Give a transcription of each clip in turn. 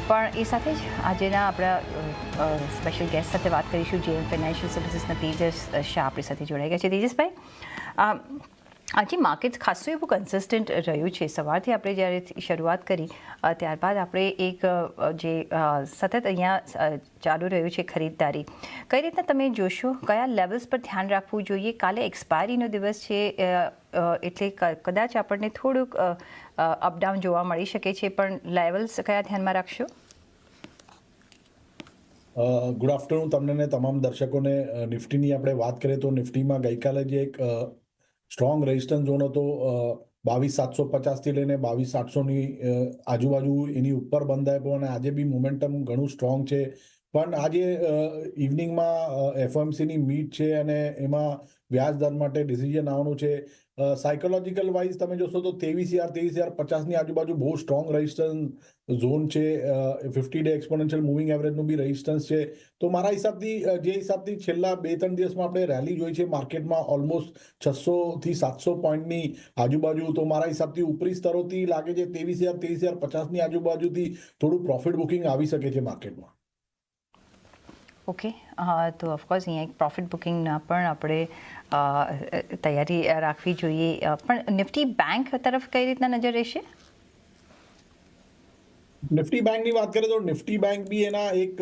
પણ એ સાથે જ આજના આપણા સ્પેશિયલ ગેસ્ટ સાથે વાત કરીશું. જેએમ ફાઇનાન્શિયલ સર્વિસીસના તેજસ શાહ આપણી સાથે જોડાઈ ગયા છે. તેજસભાઈ, આજે માર્કેટ ખાસું એવું કન્સિસ્ટન્ટ રહ્યું છે. સવારથી આપણે જ્યારે શરૂઆત કરી ત્યારબાદ આપણે એક જે સતત અહીંયા ચાલુ રહ્યું છે ખરીદદારી, કઈ રીતના તમે જોશો? કયા લેવલ્સ પર ધ્યાન રાખવું જોઈએ? કાલે એક્સપાયરીનો દિવસ છે એટલે કદાચ આપણને થોડુંક અપડાઉન જોવા મળી શકે છે, પણ લેવલ્સ કયા ધ્યાનમાં રાખશો? ગુડ આફ્ટરનૂન તમને ને તમામ દર્શકોને. નિફ્ટીની આપણે વાત કરીએ તો નિફ્ટીમાં ગઈકાલે જે એક સ્ટ્રોંગ રેઝિસ્ટન્સ ઝોન હતો 22,750 થી લઈને 22,800ની આજુબાજુ એની ઉપર બંધ આપ્યો અને આજે બી મોમેન્ટમ ઘણું સ્ટ્રોંગ છે. પણ આજે ઇવનિંગમાં એફઓએમસીની મીટ છે અને એમાં વ્યાજ દર માટે ડિસિઝન આવવાનું છે. સાયકોલોજીકલ વાઇઝ તમે જોશો તો 23,050ની આજુબાજુ બહુ સ્ટ્રોંગ રેઝિસ્ટન્સ ઝોન છે. 50-day એક્સપોનેન્શિયલ મૂવિંગ એવરેજનું બી રેઝિસ્ટન્સ છે. તો મારા હિસાબથી જે હિસાબથી છેલ્લા 2-3 દિવસમાં આપણે રેલી જોઈ છે માર્કેટમાં ઓલમોસ્ટ 600 થી 700 પોઈન્ટની આજુબાજુ, તો મારા હિસાબથી ઉપરી સ્તરોથી લાગે છે 23,050ની આજુબાજુથી થોડું પ્રોફિટ બુકિંગ આવી શકે છે માર્કેટમાં. ઓકે, તો ઓફકોર્સ અહીંયા એક પ્રોફિટ બુકિંગના પણ આપણે તૈયારી રાખવી જોઈએ. પણ નિફ્ટી બેંક તરફ કઈ રીતના નજર રહેશે? નિફ્ટી બેંકની વાત કરીએ તો નિફ્ટી બેંક બી એના એક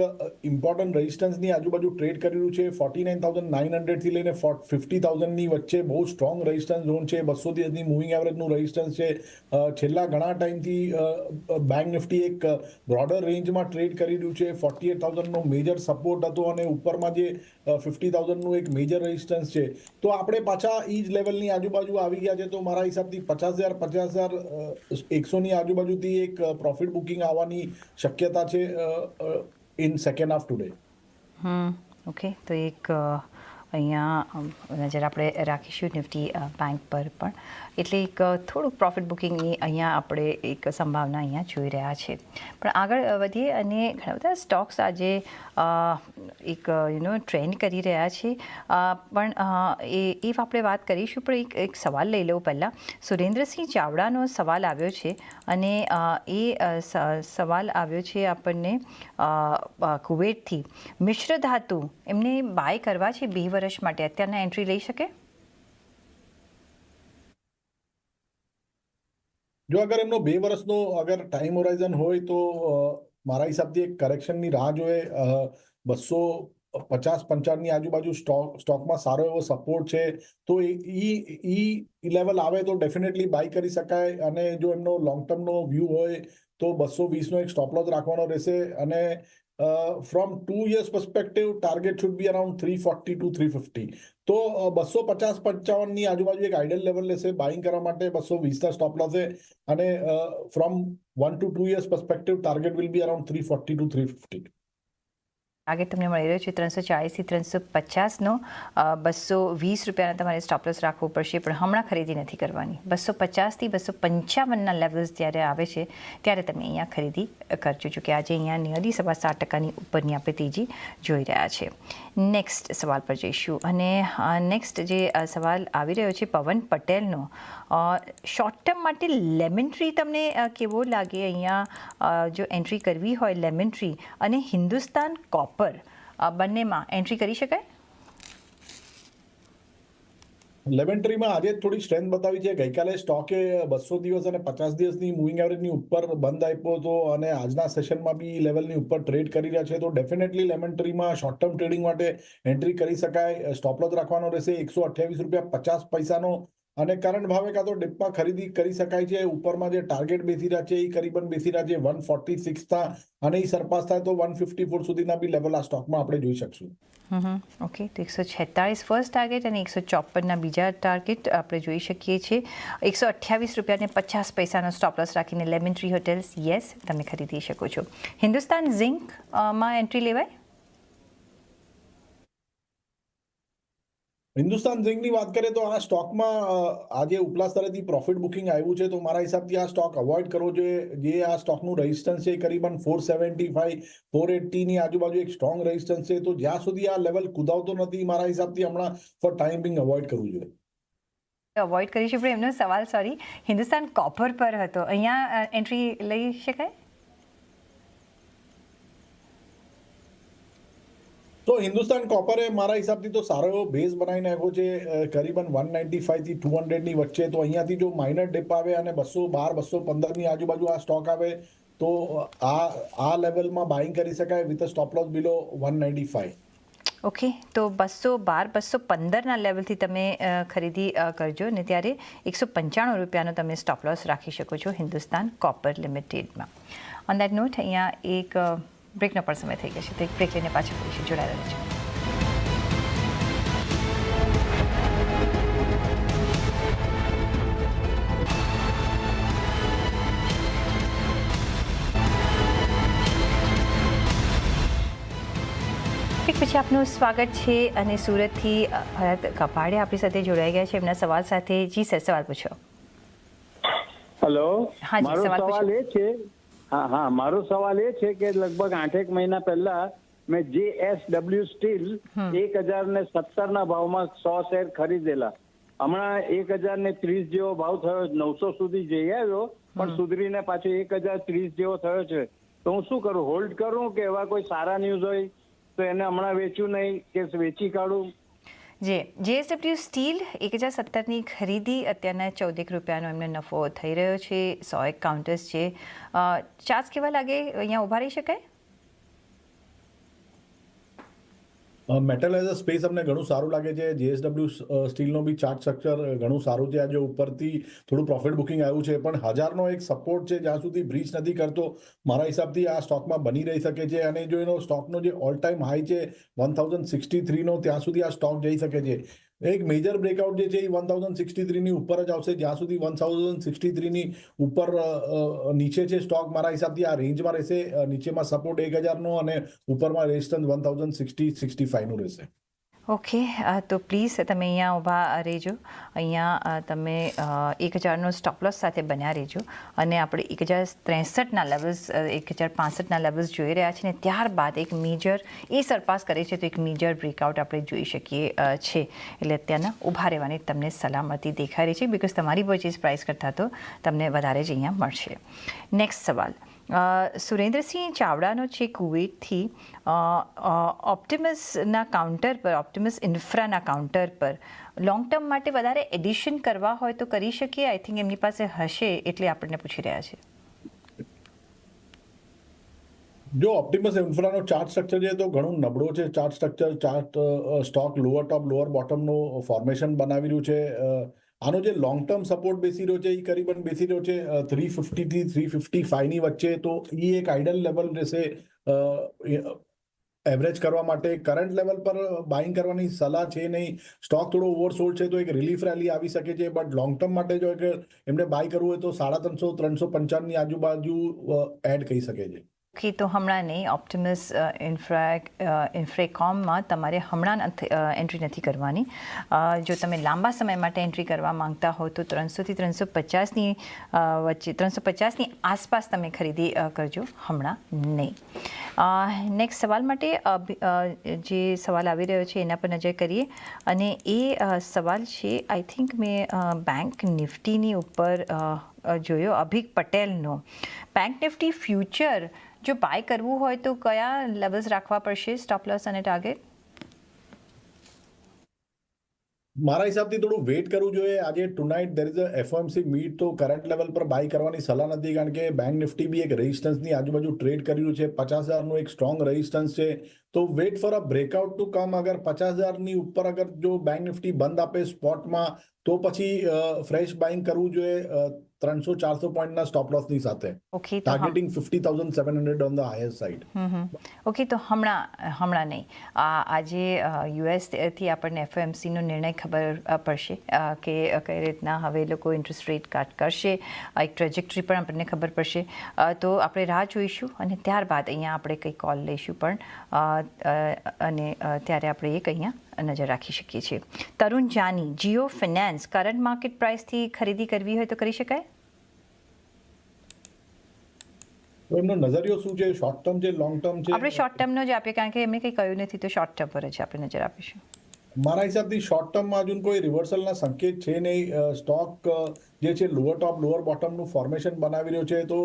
ઇમ્પોર્ટન્ટ રેઝિસ્ટન્સની આજુબાજુ ટ્રેડ કરી રહ્યું છે. 49,900 થી લઈને 50,000ની વચ્ચે બહુ સ્ટ્રોંગ રેઝિસ્ટન્સ ઝોન છે. 200 દિવસની મૂવિંગ એવરેજનું રેઝિસ્ટન્સ છે. છેલ્લા ઘણા ટાઈમથી બેંક નિફ્ટી એક બ્રોડર રેન્જમાં ટ્રેડ કરી રહ્યું છે. 48,000નો મેજર સપોર્ટ હતો અને ઉપરમાં જે 50,000નું એક મેજર રેઝિસ્ટન્સ છે. તો આપણે પાછા ઈ જ લેવલની આજુબાજુ આવી ગયા છે. તો મારા હિસાબથી 50,100ની આજુબાજુથી એક પ્રોફિટ બુકિંગ આવવાની શક્યતા છે in second half today. Okay, તો એક અહીંયા નજર આપણે રાખીશું નિફ્ટી બેંક પર પણ. એટલે એક થોડુંક પ્રોફિટ બુકિંગની અહીંયા આપણે એક સંભાવના અહીંયા જોઈ રહ્યા છે. પણ આગળ વધીએ અને ઘણા બધા સ્ટોક્સ આજે એક ટ્રેન્ડ કરી રહ્યા છે. પણ એ આપણે વાત કરીશું, પણ એક સવાલ લઈ લઉં પહેલાં. સુરેન્દ્રસિંહ ચાવડાનો સવાલ આવ્યો છે અને એ સવાલ આવ્યો છે આપણને કુવૈતથી. મિશ્ર ધાતુ એમને બાય કરવા છે 2 વર્ષ માટે, અત્યારના એન્ટ્રી લઈ શકે? જો અગર એમનો 2 વર્ષનો અગર ટાઈમ હોરાઇઝન હોય તો મારા હિસાબથી એક કરેક્શનની રાહ જોઈએ. 250-55ની આજુબાજુ સ્ટોકમાં સારો એવો સપોર્ટ છે. તો ઈ લેવલ આવે તો ડેફિનેટલી બાય કરી શકાય. અને જો એમનો લોંગ ટર્મનો વ્યૂ હોય તો 220નો એક સ્ટોપ લોસ રાખવાનો રહેશે. અને from 2 years perspective target should be around 340 to 350. તો 250-55ની આજુબાજુ એક આઈડિયલ લેવલ લેશે બાઇંગ કરવા માટે. 220ના સ્ટોપ લોસ છે અને from 1 to 2 years perspective target will be around 340 to 350. Target તમને મળી રહ્યો છે 340 થી 350નો. 220 રૂપિયાના તમારે સ્ટોપ લોસ રાખવો પડશે, પણ હમણાં ખરીદી નથી કરવાની. 250 થી 255ના લેવલ્સ જ્યારે આવે છે ત્યારે તમે અહીંયા ખરીદી કરજો. જો કે આજે અહીંયા નિયરલી 7.5%ની ઉપરની આપણે તેજી જોઈ રહ્યા છે. નેક્સ્ટ સવાલ પર જઈશું અને નેક્સ્ટ જે સવાલ આવી રહ્યો છે પવન પટેલનો. શોર્ટ ટર્મ માટે લેમન ટ્રી તમને કેવો લાગે? અહીંયા જો એન્ટ્રી કરવી હોય લેમન ટ્રી અને હિન્દુસ્તાન કોપર બંનેમાં એન્ટ્રી કરી શકાય? લેમન ટ્રીમાં આજે થોડી સ્ટ્રેન્થ બતાવી છે. ગઈકાલે સ્ટોકે 200 દિવસ અને 50 દિવસની મૂવિંગ એવરેજની ઉપર બંધ આપ્યો હતો અને આજના સેશનમાં બી લેવલની ઉપર ટ્રેડ કરી રહ્યા છે. તો ડેફિનેટલી લેમન ટ્રીમાં શોર્ટ ટર્મ ટ્રેડિંગ માટે એન્ટ્રી કરી શકાય. સ્ટોપ લોસ રાખવાનો રહેશે 128.50 અને કરંટ ભાવે કાં તો ડિપમાં ખરીદી કરી શકાય છે. ઉપરમાં જે ટાર્ગેટ બેસી રહ્યા છે એ કરીબન બેસી રહ્યા છે 146 અને એ સરપાસ થાય તો 154 સુધીના બી લેવલ આ સ્ટોકમાં આપણે જોઈ શકશું. ઓકે, તો 146 ફર્સ્ટ ટાર્ગેટ અને 154ના બીજા ટાર્ગેટ આપણે જોઈ શકીએ છીએ. 128.50 સ્ટોપ લોસ રાખીને લેમન ટ્રી હોટેલ્સ યસ તમે ખરીદી શકો છો. હિન્દુસ્તાન ઝિંકમાં એન્ટ્રી લેવાય? હિન્દુસ્તાન ઝિંકની વાત કરીએ તો આ સ્ટોકમાં આજે ઉપલા સ્તરેથી પ્રોફિટ બુકિંગ આવ્યું છે. તો મારા હિસાબથી આ સ્ટોક અવોઇડ કરવો જોઈએ. જે આ સ્ટોકનું રેઝિસ્ટન્સ છે કરીબન 475-480ની આજુબાજુ એક સ્ટ્રોંગ રેઝિસ્ટન્સ છે. તો જ્યાં સુધી આ લેવલ કુદાવતો નથી મારા હિસાબથી હમણાં ફોર ટાઈમ બિંગ અવોઇડ કરવું જોઈએ. અવોઇડ કરીશું, પણ એમનો સવાલ હિન્દુસ્તાન કોપર પર હતો. અહીંયા એન્ટ્રી લઈ શકાય? તો હિન્દુસ્તાન કોપરે મારા હિસાબથી તો સારો એવો બેઝ બનાવી નાખ્યો છે, કરીબન 195 થી 200 ની વચ્ચે. તો અહીંયાથી જો માઇનર ડિપ આવે અને 212 215 ની આજુબાજુ આ સ્ટોક આવે તો આ લેવલમાં બાઇંગ કરી શકાય with stop loss below 195. Okay, તો 212 215ના લેવલથી તમે ખરીદી કરજો ને ત્યારે 195 રૂપિયાનો તમે સ્ટોપ લોસ રાખી શકો છો હિન્દુસ્તાન કોપર લિમિટેડમાં. ઓન દેટ નોટ અહીંયા એક બ્રેકનો પણ સમય થઈ ગયો છે, તો એક બ્રેક લઈને પાછું ફરીશું. જોડાયેલા રહેજો. પછી આપનું સ્વાગત છે અને સુરતથી ભરત કપાડે આપણી સાથે જોડાઈ ગયા છે એમના સવાલ સાથે. જી સર, સવાલ પૂછો. હેલો, હા જી, મારો સવાલ સવાલ એ છે મારો સવાલ એ છે કે લગભગ 8 મહિના પહેલા મેં JSW સ્ટીલ 1017 ના ભાવમાં 100 શેર ખરીદેલા. હમણાં 1030 જેવો ભાવ થયો, 900 સુધી જઈ આવ્યો પણ સુધરીને પાછો 1030 જેવો થયો છે. તો હું શું કરું? હોલ્ડ કરું કે એવા કોઈ સારા ન્યૂઝ હોય તો એને હમણાં વેચું નહીં કે વેચી કાઢું? JSW સ્ટીલ 1017ની ખરીદી અત્યારના 14 રૂપિયાનો એમને નફો થઈ રહ્યો છે. 101 કાઉન્ટર્સ છે. ચાર્જ કેવા લાગે? અહીંયા ઊભા રહી શકાય? મેટલ એઝ અ સ્પેસ અમને ઘણું સારું લાગે છે. JSW સ્ટીલનો બી ચાર્ટ સ્ટ્રક્ચર ઘણું સારું છે. આજે ઉપરથી થોડું પ્રોફિટ બુકિંગ આવ્યું છે પણ 1000નો એક સપોર્ટ છે, જ્યાં સુધી બ્રીચ નથી કરતો મારા હિસાબથી આ સ્ટોકમાં બની રહી શકે છે. અને જો એનો સ્ટોકનો જે ઓલ ટાઈમ હાઈ છે 1063નો, ત્યાં સુધી આ સ્ટોક જઈ શકે છે. એક મેજર બ્રેકઆઉટ જે છે એ 1063ની ઉપર જ આવશે. જ્યાં સુધી 1063ની ઉપર નીચે છે સ્ટોક, મારા હિસાબથી આ રેન્જમાં રહેશે. નીચેમાં સપોર્ટ 1000નો અને ઉપરમાં રેઝિસ્ટન્સ 1060-65નું રહેશે. ઓકે, તો પ્લીઝ તમે અહીંયા ઊભા રહેજો. અહીંયા તમે 1000નો સ્ટોપ લોસ સાથે બન્યા રહેજો. અને આપણે 1063ના લેવલ્સ, 1065ના લેવલ્સ જોઈ રહ્યા છીએ ને ત્યારબાદ એક મેજર એ સરપાસ કરે છે તો એક મેજર બ્રેકઆઉટ આપણે જોઈ શકીએ છે. એટલે અત્યારના ઊભા રહેવાની તમને સલામતી દેખાઈ રહી છે, બિકોઝ તમારી પરચેઝ પ્રાઇસ કરતાં તો તમને વધારે જ અહીંયા મળશે. નેક્સ્ટ સવાલ સુરેન્દ્રસિંહ ચાવડાનો છે કુવૈતથી. ઓપ્ટિમસના કાઉન્ટર પર, ઓપ્ટિમસ ઇન્ફ્રાના કાઉન્ટર પર લોંગ ટર્મ માટે વધારે એડિશન કરવા હોય તો કરી શકીએ? આઈ થિંક એમની પાસે હશે એટલે આપણને પૂછી રહ્યા છે. જો ઓપ્ટિમસ ઇન્ફ્રાનો ચાર્ટ સ્ટ્રક્ચર છે તો ઘણું નબળો છે chart structure. Stock lower top lower બોટમનું ફોર્મેશન બનાવી રહ્યું છે. આનો જે લોંગ ટર્મ સપોર્ટ બેસી રહ્યો છે એ કરીબન બેસી રહ્યો છે 350 થી 355ની વચ્ચે. તો એ એક આઈડલ લેવલ રહેશે એવરેજ કરવા માટે. કરંટ લેવલ પર બાઇંગ કરવાની સલાહ છે નહીં. સ્ટોક થોડો ઓવરસોલ્ડ છે તો એક રિલીફ રેલી આવી શકે છે. બટ લોંગ ટર્મ માટે જો એમને બાય કરવું હોય તો 350-355ની આજુબાજુ એડ કહી શકે છે. ઓકે, તો હમણાં નહીં. ઓપ્ટિમસ ઇન્ફ્રેકોમમાં તમારે હમણાં એન્ટ્રી નથી કરવાની. જો તમે લાંબા સમય માટે એન્ટ્રી કરવા માંગતા હો તો 300થી 350ની વચ્ચે, 350ની આસપાસ તમે ખરીદી કરજો, હમણાં નહીં. નેક્સ્ટ સવાલ માટે જે સવાલ આવી રહ્યો છે એના પર નજર કરીએ. અને એ સવાલ છે, આઈ થિંક મેં બેંક નિફ્ટીની ઉપર જોયો, અભિક પટેલનો. બેંક નિફ્ટી ફ્યુચર જો બાય કરવું હોય તો કયા લેવલ્સ રાખવા પડશે, સ્ટોપ લોસ અને ટાર્ગેટ? મારા હિસાબથી થોડું વેઇટ કરવું જોઈએ. આજે tonight there is a FOMC meet, તો કરંટ લેવલ પર બાય કરવાની સલાહ નથી. કારણ કે બેંક નિફ્ટી બી એક રેઝિસ્ટન્સની આજુબાજુ ટ્રેડ કર્યું છે. 50,000નું એક સ્ટ્રોંગ રેઝિસ્ટન્સ છે. તો wait for a breakout to come. અગર 50,000ની ઉપર અગર જો બેંક નિફ્ટી બંધ આપે સ્પોટમાં તો પછી ફ્રેશ બાઇંગ કરવું જોઈએ 300-400 પોઈન્ટના સ્ટોપ લોસની સાથે. ઓકે, તો targeting 50,700 on the higher side. Okay, તો હમણાં નહીં. આજે યુએસથી આપણને FOMCનો નિર્ણય ખબર પડશે કે કઈ રીતના હવે લોકો ઇન્ટરેસ્ટ રેટ કટ કરશે. એક ટ્રેજેક્ટરી પણ આપણને ખબર પડશે. તો આપણે રાહ જોઈશું અને ત્યારબાદ અહીંયા આપણે કંઈ કોલ લઈશું પણ, અને ત્યારે આપણે એક અહીંયા નજર રાખી શકીએ છીએ. Tarun Jani, Jio finance, current market પ્રાઇસથી ખરીદી કરવી હોય તો કરી શકાય? તો એમનો નજરિયો શું છે? શોર્ટ ટર્મ છે, લોંગ ટર્મ છે? આપણે શોર્ટ ટર્મનો જ આપીએ, કારણ કે એમને કંઈ કહ્યું નથી, તો શોર્ટ ટર્મ પર જ આપણે નજર આપીશું. મારા હિસાબથી શોર્ટ ટર્મમાં હજુ કોઈ રિવર્સલના સંકેત છે નહીં. સ્ટોક જે છે લોઅર ટોપ લોઅર બોટમનું ફોર્મેશન બનાવી રહ્યો છે. તો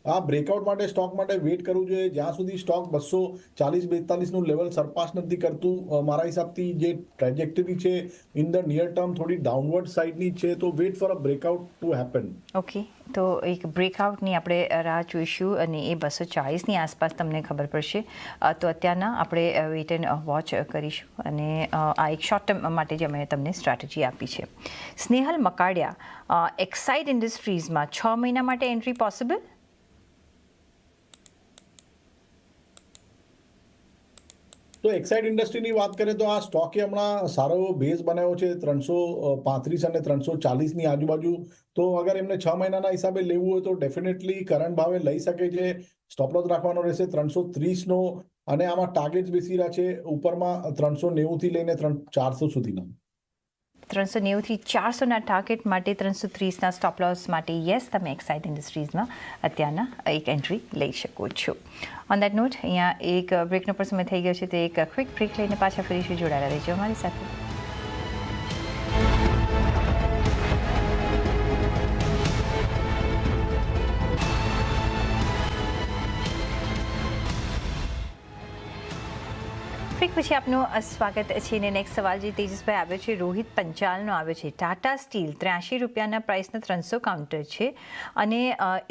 આ બ્રેકઆઉટ માટે સ્ટોક માટે વેઇટ કરવું જોઈએ જ્યાં સુધી સ્ટોક 240-42નું લેવલ સરપાસ નથી કરતું. મારા હિસાબથી જે ટ્રેજેક્ટરી છે ઇન ધ નિયર ટર્મ થોડી ડાઉનવર્ડ સાઇડની છે, તો wait for a breakout to happen. Okay, તો એક બ્રેકઆઉટની આપણે રાહ જોઈશું અને એ 240ની આસપાસ તમને ખબર પડશે. તો અત્યારના આપણે વેઇટ એન્ડ વોચ કરીશું અને આ એક શોર્ટ ટર્મ માટે જ અમે તમને સ્ટ્રેટેજી આપી છે. સ્નેહલ મકાડિયા, એક્સાઇડ ઇન્ડસ્ટ્રીઝમાં 6 મહિના માટે એન્ટ્રી પોસિબલ? તો એક્સાઇડ ઇન્ડસ્ટ્રીની વાત કરીએ તો આ સ્ટોકે હમણાં સારો એવો બેઝ બનાવ્યો છે 335 અને 340ની આજુબાજુ. તો અગર એમને 6 મહિનાના હિસાબે લેવું હોય તો ડેફિનેટલી કરંટ ભાવે લઈ શકે છે. સ્ટોપ લોસ રાખવાનો રહેશે 330નો અને આમાં ટાર્ગેટ્સ બેસી રહ્યા છે ઉપરમાં 390થી લઈને 400 સુધીના. 390થી 400ના ટાર્ગેટ માટે 330ના સ્ટોપ લોસ માટે યસ, તમે એક્સાઇડ ઇન્ડસ્ટ્રીઝમાં અત્યારના એક એન્ટ્રી લઈ શકો છો. ઓન દેટ નોટ, અહીંયા એક બ્રેકનો પણ સમય થઈ ગયો છે, તો એક ક્વિક બ્રેક લઈને પાછા ફરીશું. જોડાયેલા રહેજો અમારી સાથે. બ્રેક પછી આપનું સ્વાગત છે. અને નેક્સ્ટ સવાલ જે તેજસભાઈ આવ્યો છે, રોહિત પંચાલનો આવ્યો છે. ટાટા સ્ટીલ 83 રૂપિયાના પ્રાઇસના 300 કાઉન્ટર છે અને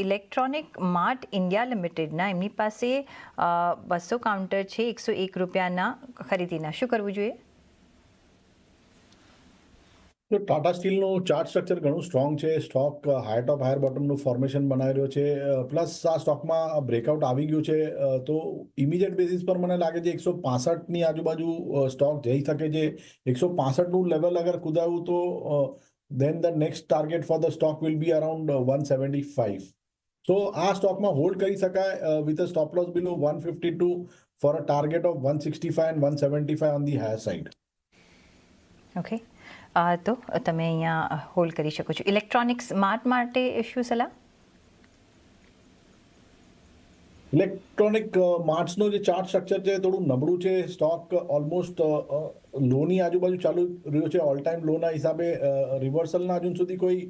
ઇલેક્ટ્રોનિક માર્ટ ઇન્ડિયા લિમિટેડના એમની પાસે 200 કાઉન્ટર છે 101 રૂપિયાના ખરીદીના. શું કરવું જોઈએ? તો ટાટા સ્ટીલનું ચાર્ટ સ્ટ્રક્ચર ઘણું સ્ટ્રોંગ છે. સ્ટોક હાયર ટોપ હાયર બોટમનું ફોર્મેશન બનાવી રહ્યો છે. પ્લસ આ સ્ટોકમાં બ્રેકઆઉટ આવી ગયું છે. તો ઇમિડિયેટ બેસિસ પર મને લાગે છે 165ની આજુબાજુ સ્ટોક જઈ શકે છે. 165નું લેવલ અગર કુદાયું તો then the next target for the stock will be around 175. So આ સ્ટોકમાં હોલ્ડ કરી શકાય with a stop loss below 152 for a target of 165 and 175 on the higher side. Okay, તો તમે અહીંયા હોલ્ડ કરી શકો છો. ઇલેક્ટ્રોનિક્સ માર્ટ માટે શું સલાહ? ઇલેક્ટ્રોનિક માર્ટ્સનો જે ચાર્ટ સ્ટ્રક્ચર છે થોડું નબળું છે. સ્ટોક ઓલમોસ્ટ લોની આજુબાજુ ચાલુ રહ્યો છે. ઓલ ટાઈમ લોના હિસાબે રિવર્સલના હજુ સુધી કોઈ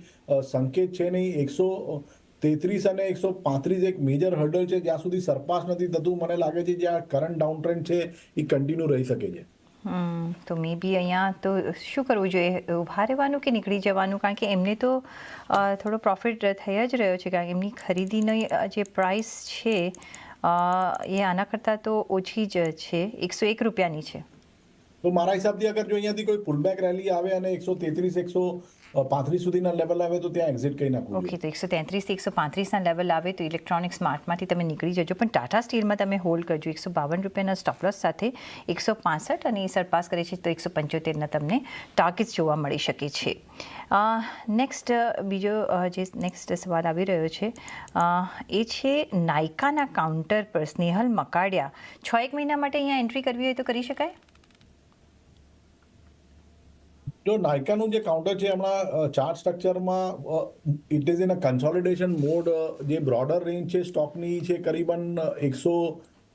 સંકેત છે નહીં. 133 અને 135 એક મેજર હર્ડલ છે. જ્યાં સુધી સરપાસ નથી થતું મને લાગે છે જે આ કરંટ ડાઉન ટ્રેન્ડ છે એ કન્ટિન્યુ રહી શકે છે. તો મે બી અહીંયા તો શું કરવું જોઈએ? ઊભા રહેવાનું કે નીકળી જવાનું? કારણ કે એમને તો થોડો પ્રોફિટ થઈ જ રહ્યો છે, કારણ કે એમની ખરીદીની જે પ્રાઇસ છે એ આના કરતાં તો ઓછી જ છે, 101 રૂપિયાની છે. તો મારા હિસાબથી અગર જો અહીંયાથી કોઈ પુલબેક રેલી આવે અને 133-135 સુધીના લેવલ આવે તો ત્યાં એક્ઝિટ કરી નાખવું. ઓકે, તો 133 થી 135ના લેવલ આવે તો ઇલેક્ટ્રોનિક્સ માર્ટમાંથી તમે નીકળી જજો. પણ ટાટા સ્ટીલમાં તમે હોલ્ડ કરજો 152 રૂપિયાના સ્ટોપ લોસ સાથે 165, અને એ સરપાસ કરે છે તો 175ના તમને ટાર્ગેટ્સ જોવા મળી શકે છે. નેક્સ્ટ બીજો જે નેક્સ્ટ સવાલ આવી રહ્યો છે એ છે નાયકાના કાઉન્ટર પર સ્નેહલ મકાડિયા. 6-1 મહિના માટે અહીંયા એન્ટ્રી કરવી હોય તો કરી શકાય? જો નાયકાનું જે કાઉન્ટર છે હમણાં ચાર્ટ સ્ટ્રક્ચરમાં it is in a consolidation mode. જે બ્રોડર રેન્જ છે સ્ટોકની છે કરીબન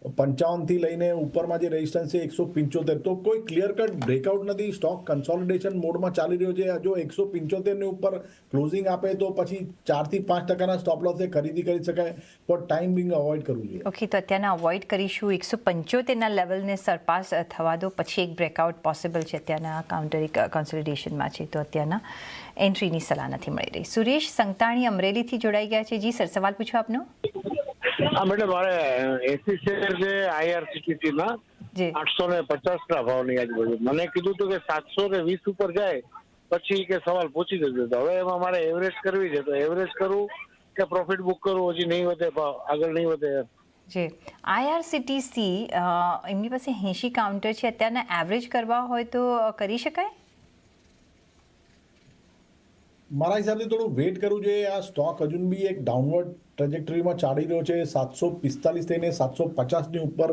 155થી લઈને ઉપરમાં જે રેઝિસ્ટન્સ છે 175. તો કોઈ ક્લિયર કટ બ્રેકઆઉટ નથી. સ્ટોક કન્સોલિડેશન મોડમાં ચાલી રહ્યો છે. જો 175ની ઉપર ક્લોઝિંગ આપે તો પછી 4 થી 5% સ્ટોપ લોસે ખરીદી કરી શકાય. ફોર ટાઈમ બિંગ અવોઇડ કરવું જોઈએ. ઓકે, તો અત્યારના અવોઇડ કરીશું. 175ના લેવલને સરપાસ થવા દો, પછી એક બ્રેકઆઉટ પોસિબલ છે. અત્યારના કાઉન્ટર એક કન્સોલિડેશનમાં છે, તો અત્યારના એન્ટ્રીની સલાહ નથી મળી રહી. સુરેશ સંતાણી અમરેલીથી જોડાઈ ગયા છે. જી સર, સવાલ પૂછો આપનો. હા મેડમ, મારે 80 શેર છે IRCTC ના, જી 850ના ભાવની આજુબાજુ. મને કીધું હતું કે 720 ઉપર જાય પછી કે સવાલ પૂછી દેજો. તો હવે એમાં મારે એવરેજ કરવી છે, તો એવરેજ કરું કે પ્રોફિટ બુક કરું? હજી નહીં વધે ભાવ, આગળ નહીં વધે. જી, IRCTC એમની પાસે 80 કાઉન્ટર છે. અત્યારના એવરેજ કરવા હોય તો કરી શકાય? મારા હિસાબથી થોડું વેઇટ કરવું જોઈએ. આ સ્ટોક હજુ બી એક ડાઉનવર્ડ ટ્રેજેક્ટરીમાં ચાલી રહ્યો છે. 745 થઈને 750ની ઉપર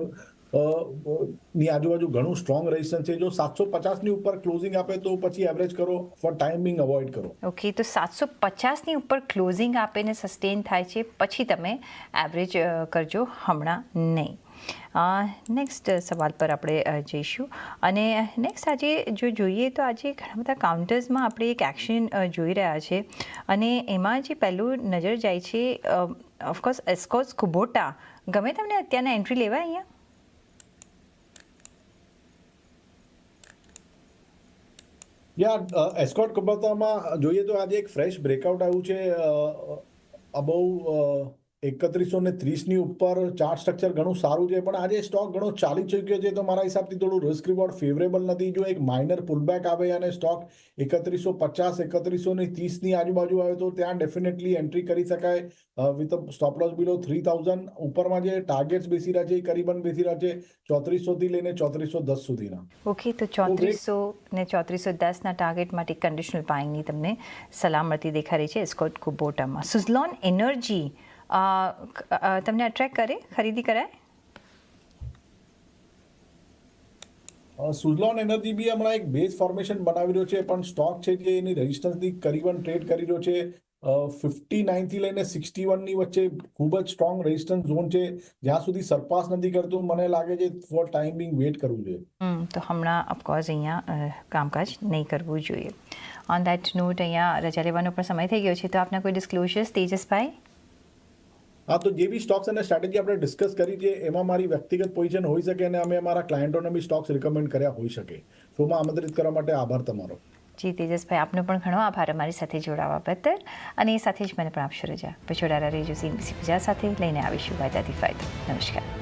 ની આજુબાજુ ઘણું સ્ટ્રોંગ રેઝિસ્ટન્સ છે. જો 750ની ઉપર ક્લોઝિંગ આપે તો પછી એવરેજ કરો. ફોર ટાઈમિંગ અવોઇડ કરો. ઓકે, તો 750ની ઉપર ક્લોઝિંગ આપીને સસ્ટેન થાય છે પછી તમે એવરેજ કરજો, હમણાં નહીં. નેક્સ્ટ સવાલ પર આપણે જઈશું અને નેક્સ્ટ આજે જો જોઈએ તો આજે ઘણા બધા કાઉન્ટર્સમાં આપણે એક એક્શન જોઈ રહ્યા છે અને એમાં જે પહેલું નજર જાય છે ઓફકોર્સ એસ્કોસ કુબોટા ગમે તમને અત્યારના એન્ટ્રી લેવાય અહીંયા? એસ્કોટ કુબોટામાં જોઈએ તો આજે એક ફ્રેશ બ્રેકઆઉટ આવ્યું છે અબવ 3130ની ઉપર ચાર્ટ સ્ટ્રક્ચર ઘણું સારું છે, પણ આજે સ્ટોક ઘણો ચાલી ચૂક્યો છે, તો મારા હિસાબથી થોડું રિસ્ક રિવોર્ડ ફેવરેબલ નથી. જો એક માઇનર પુલબેક આવે અને સ્ટોક 3150 3130ની આજુબાજુ આવે તો ત્યાં ડેફિનેટલી એન્ટ્રી કરી શકાય વિથ સ્ટોપ લોસ બિલો 3000. ઉપરમાં જે ટાર્ગેટ્સ બેસી રહ્યા છે એ કરીબન બેસી રહ્યા છે 3400 થી લઈને 3410 સુધીના. ઓકે, તો 3400 ને 3410ના ટાર્ગેટ માટે કન્ડિશનલ બાઇંગની તમને સલાહ મળતી દેખાઈ રહી છે એસ્કોટ કુબોટામાં. સુઝલોન એનર્જી તમને અટ્રેક્ટ કરે, ખરીદી કરાય? સુઝલોન એનર્જી બી હમણાં એક બેઝ ફોર્મેશન બનાવી રહ્યો છે, પણ સ્ટોક છે જે એની રેઝિસ્ટન્સની કરીબન ટ્રેડ કરી રહ્યો છે 59 થી લઈને 61ની વચ્ચે. ખૂબ જ સ્ટ્રોંગ રેઝિસ્ટન્સ ઝોન છે, જ્યાં સુધી સરપાસ નથી કરતું મને લાગે છે ફોર ટાઈમ બિંગ વેટ કરવું જોઈએ. તો હમણાં ઓફકોર્સ અહીંયા કામકાજ નહીં કરવું જોઈએ. ઓન દેટ નોટ અહીંયા રજા લેવાનો પણ સમય થઈ ગયો છે, તો આપના કોઈ ડિસ્ક્લોઝર્સ તેજસભાઈ? હા, તો જે બી સ્ટોક્સ અને સ્ટ્રેટેજી આપણે ડિસ્કસ કરી છે એમાં મારી વ્યક્તિગત પોઝિશન હોઈ શકે અને અમે અમારા ક્લાયન્ટોને બી સ્ટોક્સ રિકમેન્ડ કર્યા હોઈ શકે. શોમાં આમંત્રિત કરવા માટે આભાર તમારો. જી તેજસભાઈ, આપનો પણ ઘણો આભાર અમારી સાથે જોડાવા બદલ, અને એ સાથે જ મને પણ આપશો રજા. પછી જોડાયેલા રહેજો CNBC ગુજરાત સાથે. લઈને આવીશું વાયદાથી ફાયદો. નમસ્કાર.